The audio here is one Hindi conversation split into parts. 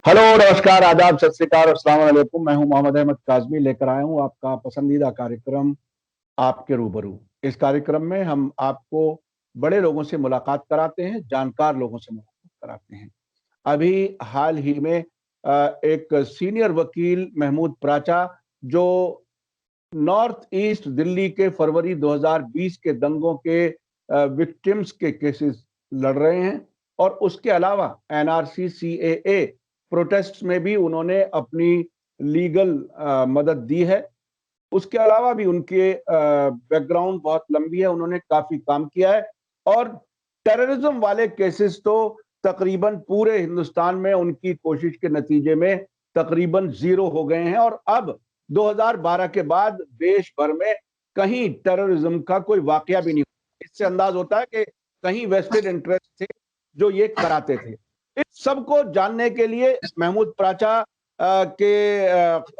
हेलो, नमस्कार, आदाब, सत श्री अकाल, अस्सलाम वालेकुम। मैं हूं मोहम्मद अहमद काज़मी, लेकर आया हूं आपका पसंदीदा कार्यक्रम आपके रूबरू। इस कार्यक्रम में हम आपको बड़े लोगों से मुलाकात कराते हैं, जानकार लोगों से मुलाकात कराते हैं। अभी हाल ही में एक सीनियर वकील महमूद प्राचा, जो नॉर्थ ईस्ट दिल्ली के फरवरी 2020 के दंगों के विक्टिम्स के केसेस लड़ रहे हैं, और उसके अलावा एनआरसी सीएए प्रोटेस्ट में भी उन्होंने अपनी लीगल मदद दी है। उसके अलावा भी उनके बैकग्राउंड बहुत लंबी है, उन्होंने काफी काम किया है। और टेररिज्म वाले केसेस तो तकरीबन पूरे हिंदुस्तान में उनकी कोशिश के नतीजे में तकरीबन जीरो हो गए हैं, और अब 2012 के बाद देश भर में कहीं टेररिज्म का कोई वाकया भी नहीं हुआ। इससे अंदाज होता है कि कहीं वेस्टेड इंटरेस्ट थे जो ये कराते थे। इस सब को जानने के लिए महमूद प्राचा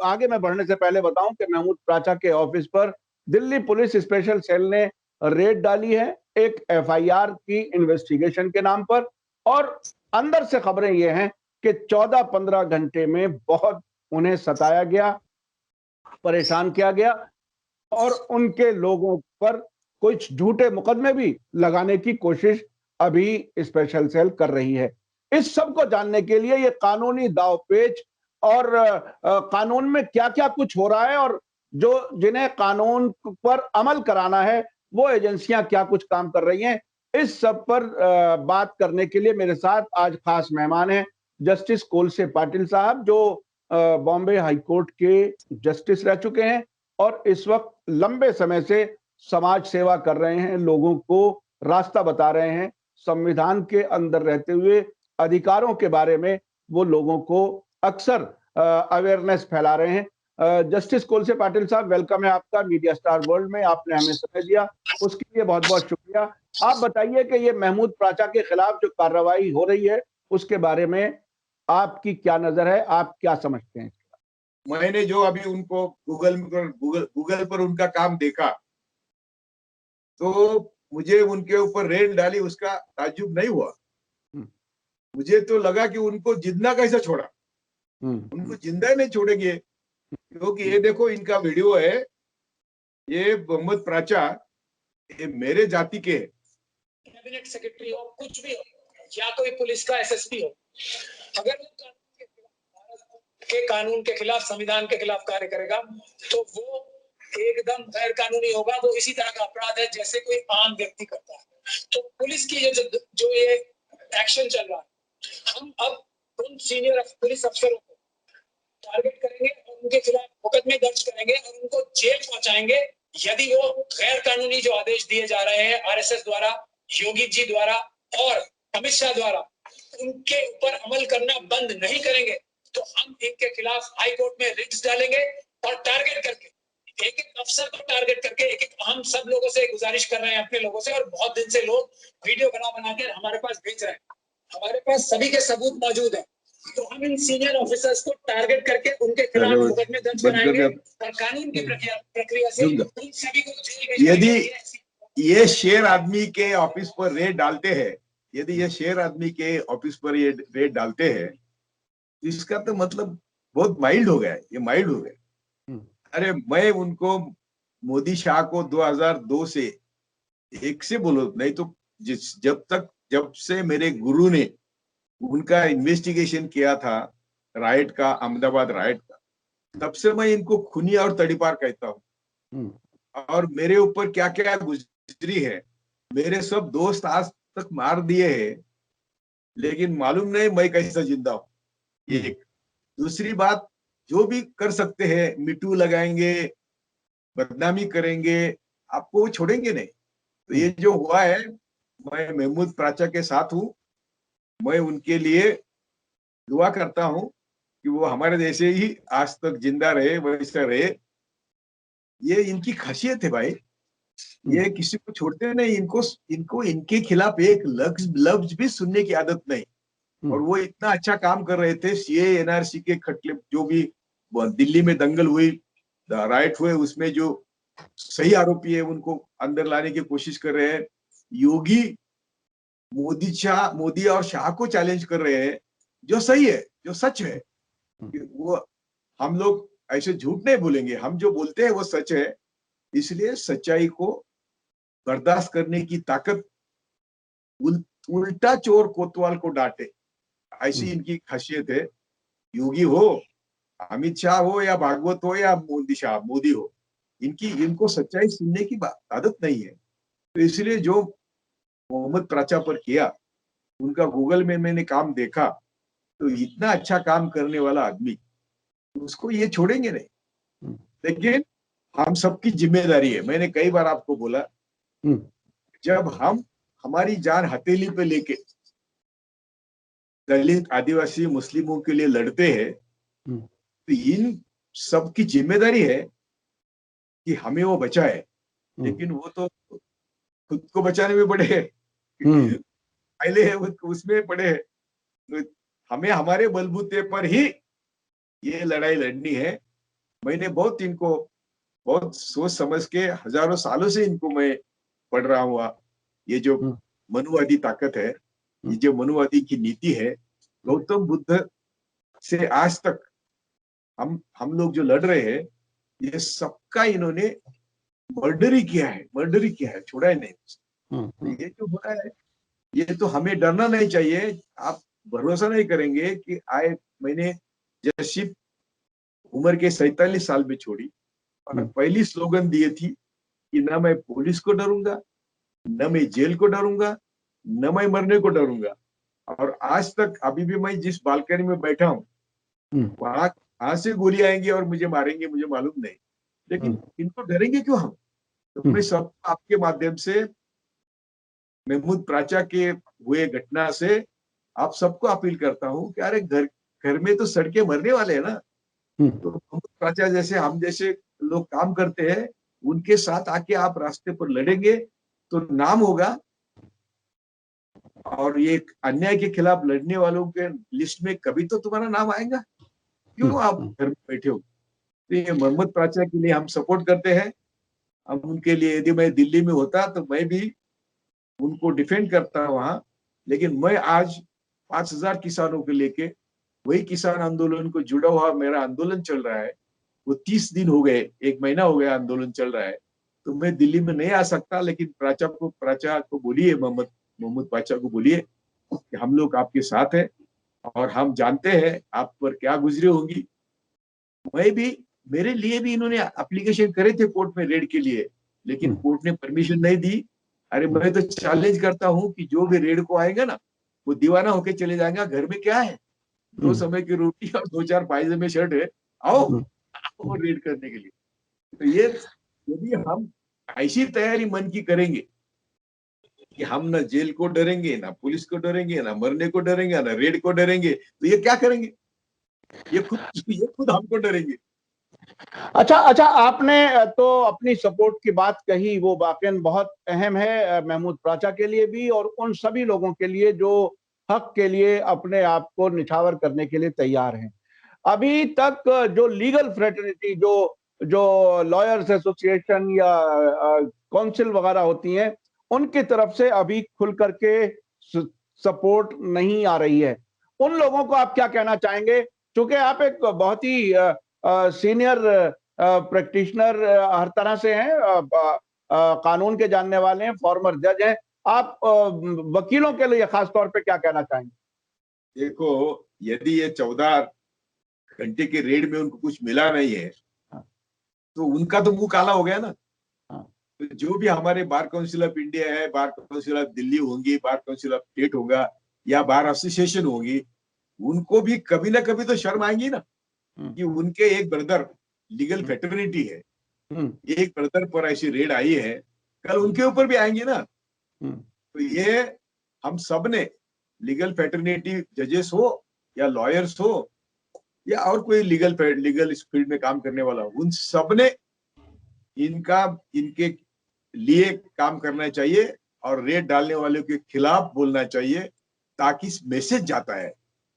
आगे मैं बढ़ने से पहले बताऊं कि महमूद प्राचा के ऑफिस पर दिल्ली पुलिस स्पेशल सेल ने रेड डाली है, एक एफआईआर की इन्वेस्टिगेशन के नाम पर। और अंदर से खबरें ये हैं कि 14-15 घंटे में बहुत उन्हें सताया गया, परेशान किया गया, और उनके लोगों पर कुछ झूठे मुकदमे भी लगाने की कोशिश अभी स्पेशल सेल कर रही है। इस सब को जानने के लिए ये कानूनी दांवपेच और कानून में क्या-क्या कुछ हो रहा है, और जो जिन्हें कानून पर अमल कराना है वो एजेंसियां क्या कुछ काम कर रही हैं, इस सब पर बात करने के लिए मेरे साथ आज खास मेहमान हैं जस्टिस कोलसे पाटिल साहब, जो बॉम्बे हाई कोर्ट के जस्टिस रह चुके हैं और इस वक्त लंबे समय से समाज सेवा कर रहे हैं, लोगों को रास्ता बता रहे हैं, संविधान के अंदर रहते हुए अधिकारों के बारे में वो लोगों को अक्सर अवेयरनेस फैला रहे हैं। जस्टिस कोलसे पाटिल साहब, वेलकम है आपका मीडिया स्टार वर्ल्ड में। आपने हमें समय दिया, उसके लिए बहुत बहुत शुक्रिया। आप बताइए कि ये महमूद प्राचा के खिलाफ जो कार्रवाई हो रही है उसके बारे में आपकी क्या नजर है, आप क्या समझते हैं? मैंने जो अभी उनको गूगल पर उनका काम देखा, तो मुझे उनके ऊपर रेड डाली उसका ताज्जुब नहीं हुआ। मुझे तो लगा कि उनको जिंदा कैसे छोड़ा। उनको जिंदा ही नहीं छोड़ेंगे, क्योंकि ये देखो इनका वीडियो है। ये मोहम्मद प्राचा, ये मेरे जाति के कैबिनेट सेक्रेटरी हो, कुछ भी हो, या कोई पुलिस का एसएसपी हो, अगर वो कानून के खिलाफ, संविधान के खिलाफ कार्य करेगा तो वो एकदम गैर कानूनी होगा। वो इसी तरह का अपराध है जैसे कोई आम व्यक्ति करता है। तो पुलिस की जो ये एक्शन चल रहा है, हम अब उन सीनियर पुलिस अफसरों को टारगेट करेंगे और उनके खिलाफ मुकदमे दर्ज करेंगे और उनको जेल पहुंचाएंगे यदि वो गैर कानूनी जो आदेश दिए जा रहे हैं आरएसएस द्वारा, योगी जी द्वारा और अमित शाह द्वारा, उनके ऊपर अमल करना बंद नहीं करेंगे तो हम इनके खिलाफ हाई कोर्ट में रिट्स डालेंगे और टारगेट करके एक एक अफसर को टारगेट करके एक एक हम सब लोगों से गुजारिश कर रहे हैं, अपने लोगों से, और बहुत दिन से लोग वीडियो बना के हमारे पास भेज रहे हैं। हमारे पास सभी के सबूत मौजूद है। तो हम इन सीनियर ऑफिसर्स को टारगेट करके उनके खिलाफ मुकदमे दर्ज कराएंगे और कानून की प्रक्रिया से उन सभी को जेल। यदि ये शेर आदमी के ऑफिस पर रेड डालते हैं, यदि ये शेर आदमी के ऑफिस पर ये रेड डालते हैं, इसका तो मतलब बहुत माइल्ड हो गया है। ये माइल्ड हो गया। अरे मैं उनको, मोदी शाह को 2002 से एक से बोलो, नहीं तो जब से मेरे गुरु ने उनका इन्वेस्टिगेशन किया था राइट का, अहमदाबाद राइट का, तब से मैं इनको खूनी और तड़ीपार कहता हूँ। और मेरे ऊपर क्या क्या गुजरी है, मेरे सब दोस्त आज तक मार दिए हैं, लेकिन मालूम नहीं मैं कैसा जिंदा हूँ। एक दूसरी बात, जो भी कर सकते हैं, मिटू लगाएंगे, बदनामी करेंगे, आपको वो छोड़ेंगे नहीं। तो ये जो हुआ है, मैं महमूद प्राचा के साथ हूँ। मैं उनके लिए दुआ करता हूँ कि वो हमारे जैसे ही आज तक जिंदा रहे, वैसा रहे। ये इनकी खासियत है भाई, ये किसी को छोड़ते नहीं। इनको इनके खिलाफ एक लफ्ज भी सुनने की आदत नहीं। और वो इतना अच्छा काम कर रहे थे। सीए एनआरसी के खटले, जो भी दिल्ली में दंगल हुई, राइट हुए, उसमें जो सही आरोपी है उनको अंदर लाने की कोशिश कर रहे हैं। योगी मोदी और शाह को चैलेंज कर रहे हैं, जो सही है। जो सच है, कि वो हम लोग ऐसे झूठ नहीं बोलेंगे, हम जो बोलते हैं वो सच है। इसलिए सच्चाई को बर्दाश्त करने की ताकत, उल्टा चोर कोतवाल को डांटे, ऐसी इनकी खासियत है। योगी हो, अमित शाह हो, या भागवत हो, या मोदी हो, इनको सच्चाई सुनने की आदत नहीं है। तो इसलिए जो मोहम्मद प्राचा पर किया, उनका गूगल में मैंने काम देखा, तो इतना अच्छा काम करने वाला आदमी, उसको ये छोड़ेंगे नहीं। लेकिन हम सबकी जिम्मेदारी है, मैंने कई बार आपको बोला, जब हम हमारी जान हथेली पे लेके दलित, आदिवासी, मुस्लिमों के लिए लड़ते हैं, तो इन सबकी जिम्मेदारी है कि हमें वो बचाए। लेकिन वो तो खुद को बचाने में पड़े हैं, पहले है उसमें पड़े हैं। तो हमें हमारे बलबूते पर ही ये लड़ाई लड़नी है। मैंने बहुत सोच समझ के, हजारों सालों से इनको मैं पढ़ रहा हूँ। ये जो मनुवादी ताकत है, ये जो मनुवादी की नीति है, गौतम बुद्ध से आज तक हम लोग जो लड़ रहे हैं, ये सबका इन्होंने मर्डर ही किया है, छोड़ा ही नहीं। ये जो हो रहा है, ये तो हमें डरना नहीं चाहिए। आप भरोसा नहीं करेंगे कि मैंने जर्शिप उम्र के 47 साल में छोड़ी, और पहली स्लोगन दी थी कि न मैं पुलिस को डरूंगा, न मैं जेल को डरूंगा, न मैं मरने को डरूंगा। और आज तक अभी भी मैं जिस बालकनी में बैठा हूँ, वहां से गोली आएंगी और मुझे मारेंगे, मुझे मालूम नहीं, लेकिन इनको डरेंगे क्यों हम? तो मैं सब आपके माध्यम से, महमूद प्राचा के हुए घटना से आप सबको अपील करता हूँ कि अरे घर में तो सड़के मरने वाले हैं ना। तो महमूद प्राचा जैसे, हम जैसे लोग काम करते हैं, उनके साथ आके आप रास्ते पर लड़ेंगे तो नाम होगा, और ये अन्याय के खिलाफ लड़ने वालों के लिस्ट में कभी तो तुम्हारा नाम आएगा। क्यों आप घर में बैठे हो? तो ये मोहम्मद प्राचा के लिए हम सपोर्ट करते हैं। हम उनके लिए, यदि मैं दिल्ली में होता तो मैं भी उनको डिफेंड करता वहां। लेकिन मैं आज 5,000 किसानों को लेके, वही किसान आंदोलन को जुड़ा हुआ मेरा आंदोलन चल रहा है, वो 30 दिन हो गए, 1 महीना हो गया आंदोलन चल रहा है। तो मैं दिल्ली में नहीं आ सकता, लेकिन प्राचा को बोलिए, मोहम्मद प्राचा को बोलिए कि हम लोग आपके साथ हैं, और हम जानते हैं आप पर क्या गुजरी होंगी। मेरे लिए भी इन्होंने एप्लीकेशन करे थे कोर्ट में रेड के लिए, लेकिन कोर्ट ने परमिशन नहीं दी। अरे मैं तो चैलेंज करता हूँ कि जो भी रेड को आएगा ना, वो दीवाना होके चले जाएगा। घर में क्या है, 2 समय की रोटी और 2-4 पायजामे शर्ट है, आओ रेड करने के लिए। तो ये, यदि हम ऐसी तैयारी मन की करेंगे कि हम ना जेल को डरेंगे, ना पुलिस को डरेंगे, ना मरने को डरेंगे, ना रेड को डरेंगे, तो ये क्या करेंगे? ये खुद हमको डरेंगे। अच्छा, आपने तो अपनी सपोर्ट की बात कही, वो वाकई बहुत अहम है महमूद प्राचा के लिए भी, और उन सभी लोगों के लिए जो हक के लिए अपने आप को निछावर करने के लिए तैयार हैं। अभी तक जो लीगल फ्रेटर्निटी, जो लॉयर्स एसोसिएशन या काउंसिल वगैरह होती हैं, उनकी तरफ से अभी खुल करके सपोर्ट नहीं आ रही है। उन लोगों को आप क्या कहना चाहेंगे? क्योंकि आप एक बहुत ही सीनियर प्रैक्टिशनर हर तरह से हैं, कानून के जानने वाले हैं, फॉर्मर जज हैं, आप वकीलों के लिए खास तौर पे क्या कहना चाहेंगे? देखो, यदि ये 14 घंटे के रेड में उनको कुछ मिला नहीं है, तो उनका तो मुंह काला हो गया ना। तो जो भी हमारे बार काउंसिल ऑफ इंडिया है, बार काउंसिल ऑफ दिल्ली होंगी, बार काउंसिल ऑफ स्टेट होगा, या बार एसोसिएशन होगी, उनको भी कभी ना कभी तो शर्म आएगी ना, कि उनके एक ब्रदर, लीगल फ्रेटर्निटी है, एक ब्रदर पर ऐसी रेड आई है, कल उनके ऊपर भी आएंगे ना। तो ये हम सब ने, लीगल फ्रेटर्निटी जजेस हो या लॉयर्स हो या और कोई लीगल फील्ड में काम करने वाला हो, उन सब ने इनके लिए काम करना चाहिए, और रेड डालने वालों के खिलाफ बोलना चाहिए, ताकि मैसेज जाता है।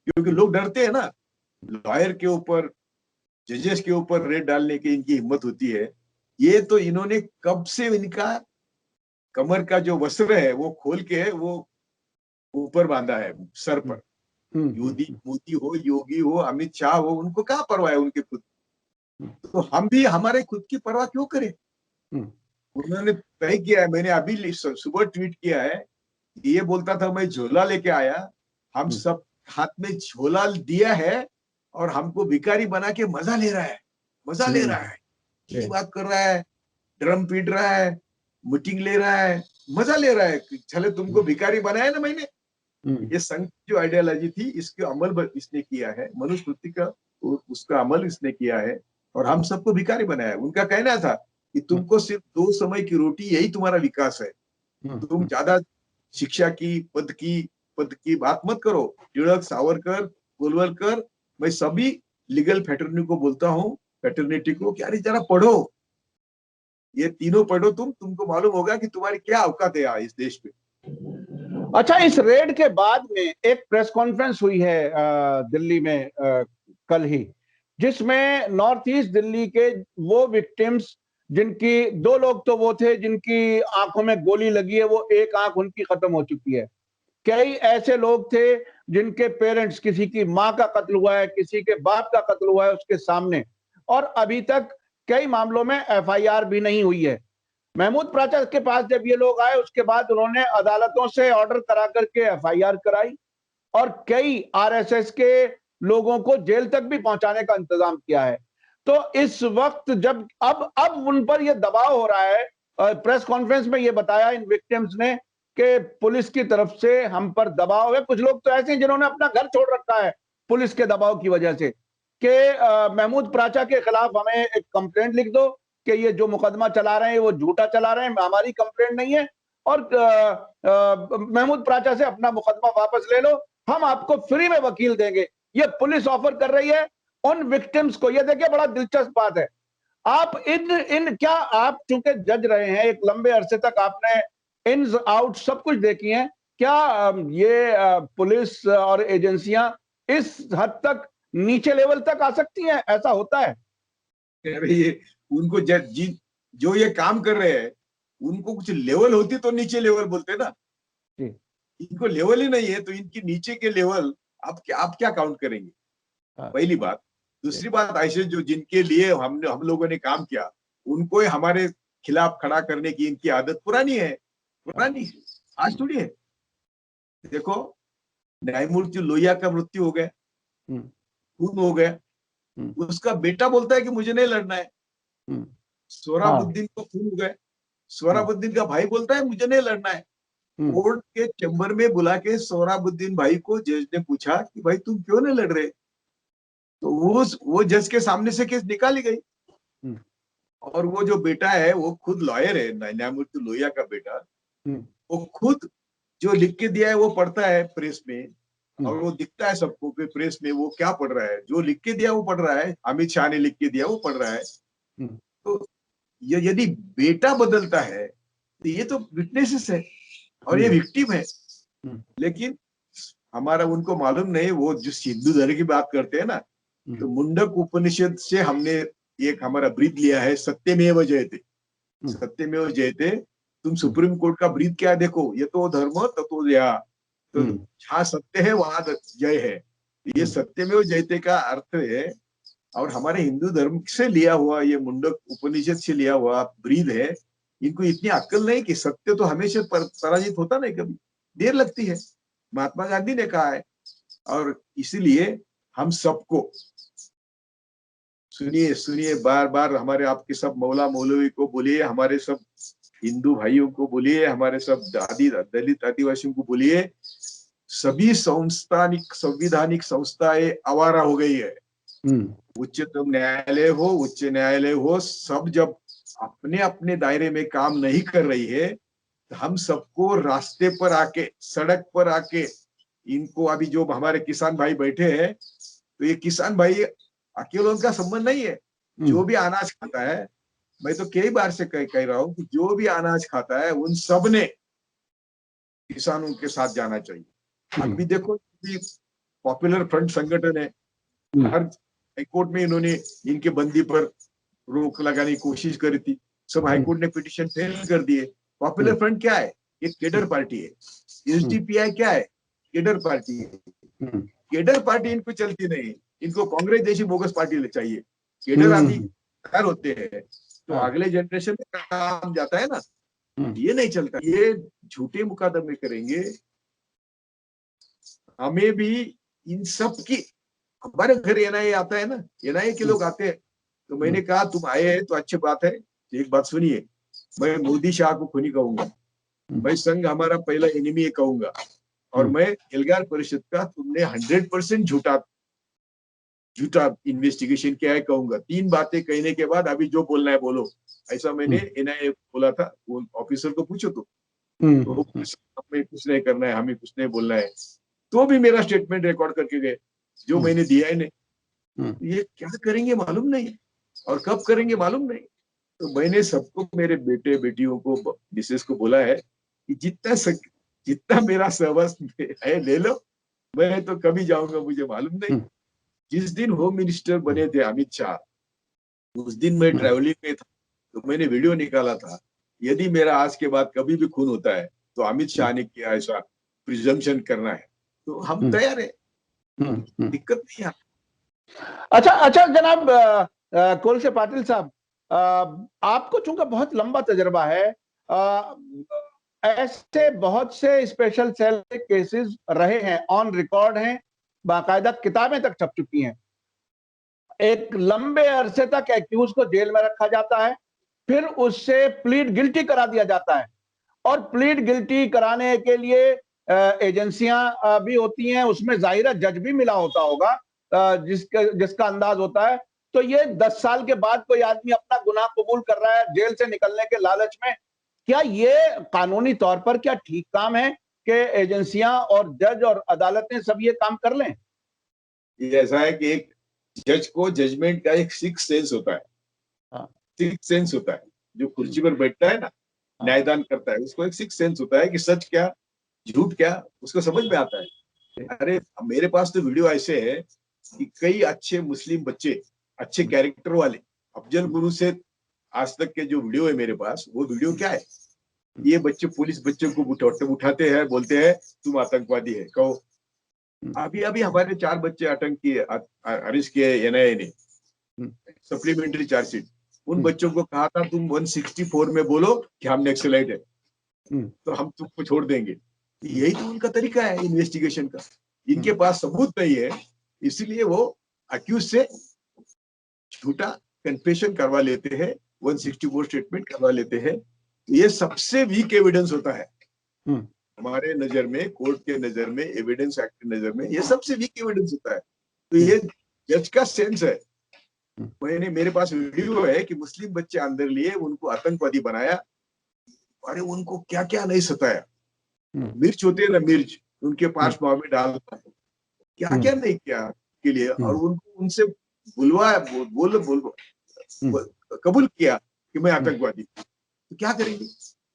क्योंकि लोग डरते हैं ना, लॉयर के ऊपर, जजेस के ऊपर रेड डालने की इनकी हिम्मत होती है। ये तो इन्होंने कब से इनका कमर का जो वस्त्र है वो खोल के वो ऊपर बांधा है सर पर, मोदी हो, योगी हो, अमित शाह हो, उनको क्या परवाह है उनके खुद। तो हम भी हमारे खुद की परवाह क्यों करें। उन्होंने तय किया है, मैंने अभी सुबह ट्वीट किया है, ये बोलता था मैं झोला लेके आया, हम सब हाथ में झोला दिया है और हमको भिखारी बना के मजा ले रहा है, मजा ले रहा है, ये बात कर रहा है, ड्रम पीट रहा है, मीटिंग ले रहा है, मजा ले रहा है। चले तुमको भिखारी बनाया ना मैंने। ये संघ की जो आइडियोलॉजी थी, इसके अमल इसने किया है, मनुस्मृति का उसका अमल इसने किया है और हम सबको भिखारी बनाया है। उनका कहना था कि तुमको सिर्फ 2 समय की रोटी, यही तुम्हारा विकास है, तुम ज्यादा शिक्षा की, पद की बात मत करो। टिळक, सावरकर, गोलवलकर, मैं सभी लीगल फ्रेटर्निटी को बोलता हूँ, फ्रेटर्निटी को कि अरे जरा पढ़ो, ये तीनों पढ़ो, तुमको मालूम होगा कि तुम्हारी क्या औकात है इस देश पे। अच्छा, इस रेड के बाद में एक प्रेस कॉन्फ्रेंस हुई है दिल्ली में कल ही, जिसमें नॉर्थ ईस्ट दिल्ली के वो विक्टिम्स, जिनकी 2 लोग तो वो थे जिनकी आंखों में गोली लगी है, वो एक आंख उनकी खत्म हो चुकी है। कई ऐसे लोग थे जिनके पेरेंट्स, किसी की मां का कत्ल हुआ है, किसी के बाप का कत्ल हुआ है उसके सामने, और अभी तक कई मामलों में एफआईआर भी नहीं हुई है। महमूद प्राचा के पास जब ये लोग आए, उसके बाद उन्होंने अदालतों से ऑर्डर करा करके एफआईआर कराई और कई आरएसएस के लोगों को जेल तक भी पहुंचाने का इंतजाम किया है। तो इस वक्त जब अब उन पर यह दबाव हो रहा है, प्रेस कॉन्फ्रेंस में यह बताया इन विक्टिम्स ने कि पुलिस की तरफ से हम पर दबाव है। कुछ लोग तो ऐसे हैं जिन्होंने अपना घर छोड़ रखा है पुलिस के दबाव की वजह से, कि महमूद प्राचा के खिलाफ हमें एक कंप्लेंट लिख दो कि ये जो मुकदमा चला रहे हैं वो झूठा चला रहे हैं, हमारी कंप्लेंट नहीं है, और महमूद प्राचा से अपना मुकदमा वापस ले लो, हम आपको फ्री में वकील देंगे। ये पुलिस ऑफर कर रही है उन विक्टिम्स को। ये देखिए, बड़ा दिलचस्प बात है। आप क्या आप चूंकि जज रहे हैं, एक लंबे अरसे तक आपने इन्स आउट सब कुछ देखी हैं, क्या ये पुलिस और एजेंसियां इस हद तक नीचे लेवल तक आ सकती हैं? ऐसा होता है? ये उनको जो ये काम कर रहे हैं, उनको कुछ लेवल होती तो नीचे लेवल बोलते ना। इनको लेवल ही नहीं है तो इनकी नीचे के लेवल आप क्या काउंट करेंगे, पहली बात। दूसरी बात, ऐसे जो जिनके लिए हम लोगों ने काम किया, उनको हमारे खिलाफ खड़ा करने की इनकी आदत पुरानी है, आज थोड़ी है। देखो, न्यायमूर्ति लोहिया का मृत्यु हो गया, खून हो गया, उसका बेटा बोलता है कि मुझे नहीं लड़ना है। सोहराबुद्दीन को खून हो गए, सोहराबुद्दीन का भाई बोलता है मुझे नहीं लड़ना है। कोर्ट के चैम्बर में बुला के सोहराबुद्दीन भाई को जज ने पूछा कि भाई तुम क्यों नहीं लड़ रहे, तो वो जज के सामने से केस निकाली गई। और वो जो बेटा है वो खुद लॉयर है, न्यायमूर्ति लोहिया का बेटा, वो खुद जो लिख के दिया है वो पढ़ता है प्रेस में, और वो दिखता है सबको कि प्रेस में वो क्या पढ़ रहा है, जो लिख के दिया वो पढ़ रहा है, अमित शाह ने लिख के दिया वो पढ़ रहा है। तो ये यदि बेटा बदलता है तो ये तो विटनेसेस है और ये विक्टिम है। लेकिन हमारा उनको मालूम नहीं, वो जो सिंधु धर्म की बात करते हैं ना, तो मुंडक उपनिषद से हमने एक हमारा ब्रीद लिया है, सत्यमेव जयते, सत्यमेव जयते। तुम सुप्रीम कोर्ट का ब्रीद क्या देखो, ये तो धर्म तत्व जया, तो जहाँ सत्य है वहां जय है, ये सत्यमेव जयते का अर्थ है। और हमारे हिंदू धर्म से लिया हुआ ये मुंडक उपनिषद से लिया हुआ ब्रीद है। इनको इतनी अक्ल नहीं कि सत्य तो हमेशा पराजित होता नहीं, कभी देर लगती है, महात्मा गांधी ने कहा है। और इसीलिए हम सबको सुनिए बार बार, हमारे आपके सब मौला मौलवी को बोलिए, हमारे सब हिंदू भाइयों को बोलिए, हमारे सब दलित आदिवासियों को बोलिए, सभी संवैधानिक संस्थाएं आवारा हो गई है। उच्चतम न्यायालय हो, उच्च न्यायालय हो, सब जब अपने अपने दायरे में काम नहीं कर रही है, तो हम सबको रास्ते पर आके, सड़क पर आके, इनको अभी जो हमारे किसान भाई बैठे हैं, तो ये किसान भाई अकेले उनका संबंध नहीं है। जो भी अनाज खाता है, मैं तो कई बार से कह रहा हूं कि जो भी अनाज खाता है उन सब ने किसानों के साथ जाना चाहिए। अभी देखो, पॉपुलर फ्रंट संगठन है, हर हाईकोर्ट में इन्होंने इनके बंदी पर रोक लगाने की कोशिश करी थी, सब हाईकोर्ट ने पिटीशन फेल कर दिए। पॉपुलर फ्रंट क्या है? एक केडर पार्टी है। एसडीपीआई क्या है? केडर पार्टी है। केडर पार्टी इनको चलती नहीं, इनको कांग्रेस जैसी बोगस पार्टी चाहिए। केडर आदमी तैयार होते हैं तो अगले जनरेशन में काम जाता है ना, ये नहीं चलता। ये झूठे मुकदमे करेंगे। हमें भी इन सब की, हमारे घर एनआईए आता है ना, एनआईए के लोग आते हैं, तो मैंने कहा तुम आए हैं तो अच्छी बात है। एक बात सुनिए, मैं मोदी शाह को खूनी कहूंगा, मैं संघ हमारा पहला एनिमी कहूंगा, और मैं एल्गार परिषद का तुमने 100% झूठा इन्वेस्टिगेशन किया है कहूंगा। 3 बातें कहने के बाद अभी जो बोलना है बोलो, ऐसा मैंने एनआईए बोला था। वो ऑफिसर को पूछो तो हमें कुछ नहीं करना है, हमें कुछ नहीं बोलना है, तो भी मेरा स्टेटमेंट रिकॉर्ड करके गए जो मैंने दिया है नहीं। ये क्या करेंगे मालूम नहीं, और कब करेंगे मालूम नहीं। तो मैंने सबको, मेरे बेटे बेटियों को, मिसेस को बोला है कि जितना मेरा सहवास है ले लो, मैं तो कभी जाऊंगा मुझे मालूम नहीं। जिस दिन होम मिनिस्टर बने थे अमित शाह, उस दिन मैं ट्रैवलिंग में था, तो मैंने वीडियो निकाला था, यदि मेरा आज के बाद कभी भी खून होता है तो अमित शाह ने किया ऐसा प्रिजम्पशन करना है, तो हम तैयार है, दिक्कत नहीं है। अच्छा जनाब कोलसे पाटिल साहब, आपको चूंकि बहुत लंबा तजर्बा है, ऐसे बहुत से स्पेशल सेल के केसेस रहे हैं, ऑन रिकॉर्ड हैं, बाकायदा किताबें तक छप चुकी हैं। एक लंबे अरसे तक एक्यूज को जेल में रखा जाता है, फिर उससे प्लीड गिल्टी करा दिया जाता है, और प्लीड गिल्टी कराने के लिए एजेंसियां भी होती हैं, उसमें जाहिर जज भी मिला होता होगा, जिसका अंदाज होता है। तो ये 10 साल के बाद कोई आदमी अपना गुनाह कबूल कर रहा है जेल से निकलने के लालच में, क्या ये कानूनी तौर पर क्या ठीक काम है कि एजेंसियां और जज और अदालतें सब ये काम कर लें? ये ऐसा है कि एक जज को जजमेंट का एक सिक्स सेंस होता है, सिक्स सेंस होता है। जो कुर्सी पर बैठता है ना, न्यायदान करता है, उसको एक सिक्स सेंस होता है कि सच क्या झूठ क्या उसको समझ में आता है। अरे मेरे पास तो वीडियो ऐसे है कि कई अच्छे मुस्लिम बच्चे, अच्छे कैरेक्टर वाले, अफजल गुरु से आज तक के जो वीडियो है मेरे पास, वो वीडियो क्या है, ये बच्चे पुलिस बच्चों को उठाते हैं, बोलते हैं तुम आतंकवादी है, कहो। अभी हमारे 4 बच्चे अरेस्ट किए एनआईए ने, सप्लीमेंट्री चार्जशीट। उन बच्चों को कहा था तुम 164 में बोलो कि हम नक्सलाइट है, तो हम तुमको छोड़ देंगे। यही तो उनका तरीका है इन्वेस्टिगेशन का। इनके पास सबूत नहीं है, इसलिए वो अक्यूज से झूठा कन्फेशन करवा लेते हैं, 164 स्टेटमेंट करवा लेते हैं। ये सबसे वीक एविडेंस होता है हमारे नजर में, कोर्ट के नजर में, एविडेंस एक्ट के नजर में, ये सबसे वीक एविडेंस होता है। तो ये जज का सेंस है। मेरे पास वीडियो है कि मुस्लिम बच्चे अंदर लिए, उनको आतंकवादी बनाया, अरे उनको क्या क्या नहीं सताया। मिर्च होते हैं ना, मिर्च उनके पास पाव में डालता है, क्या क्या नहीं किया के लिए, और उनको उनसे बुलवाया, बोल कबूल किया कि मैं आतंकवादी। तो क्या करेंगे?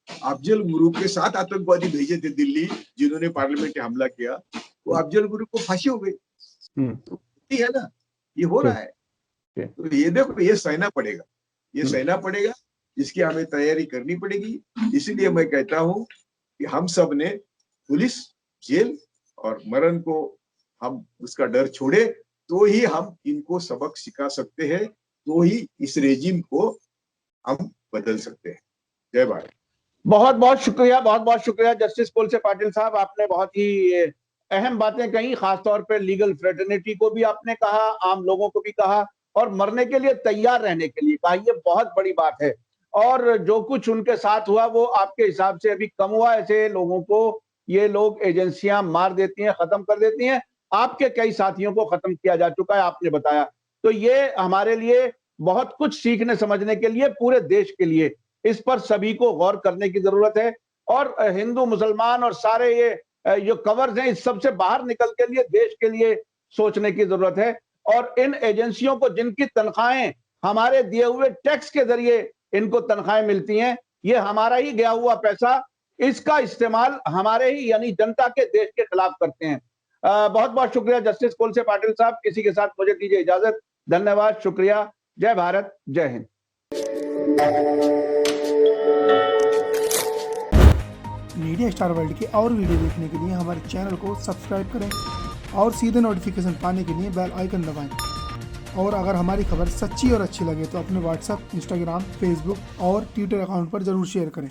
अफजल गुरु के 7 आतंकवादी भेजे थे दिल्ली, जिन्होंने पार्लियामेंट में हमला किया, वो अफजल गुरु को फांसी हो गई। तो है ना, ये हो रहा है। तो ये देखो, ये सहना पड़ेगा, ये सहना पड़ेगा, इसकी हमें तैयारी करनी पड़ेगी। इसीलिए मैं कहता हूं कि हम सब ने पुलिस, जेल और मरण को हम उसका डर छोड़े, तो ही हम इनको सबक सिखा सकते हैं, तो ही इस रेजिम को हम बदल सकते हैं। जय भारत। बहुत बहुत शुक्रिया जस्टिस कोलसे पाटिल साहब, आपने बहुत ही अहम बातें कही, खासतौर पे लीगल फ्रेटर्निटी को भी आपने कहा, आम लोगों को भी कहा, और मरने के लिए तैयार रहने के लिए कहा। ये बहुत बड़ी बात है, और जो कुछ उनके साथ हुआ वो आपके हिसाब से अभी कम हुआ। ऐसे लोगों को ये लोग एजेंसियां मार देती हैं, खत्म कर देती हैं। आपके कई साथियों को खत्म किया जा चुका है, आपने बताया। तो ये हमारे लिए बहुत कुछ सीखने समझने के लिए, पूरे देश के लिए, इस पर सभी को गौर करने की जरूरत है। और हिंदू मुसलमान और सारे ये जो कवर्स हैं, इस सबसे बाहर निकल के लिए देश के लिए सोचने की जरूरत है। और इन एजेंसियों को, जिनकी तनख्वाहें हमारे दिए हुए टैक्स के जरिए इनको तनख्वाहें मिलती हैं, ये हमारा ही गया हुआ पैसा, इसका इस्तेमाल हमारे ही यानी जनता के देश के खिलाफ करते हैं। बहुत बहुत शुक्रिया जस्टिस कोलसे पाटिल साहब। किसी के साथ मुझे दीजिए इजाजत। धन्यवाद, शुक्रिया। जय भारत, जय हिंद। मीडिया स्टार वर्ल्ड के और वीडियो देखने के लिए हमारे चैनल को सब्सक्राइब करें और सीधे नोटिफिकेशन पाने के लिए बेल आइकन दबाएं। और अगर हमारी खबर सच्ची और अच्छी लगे तो अपने व्हाट्सएप, इंस्टाग्राम, फेसबुक और ट्विटर अकाउंट पर जरूर शेयर करें।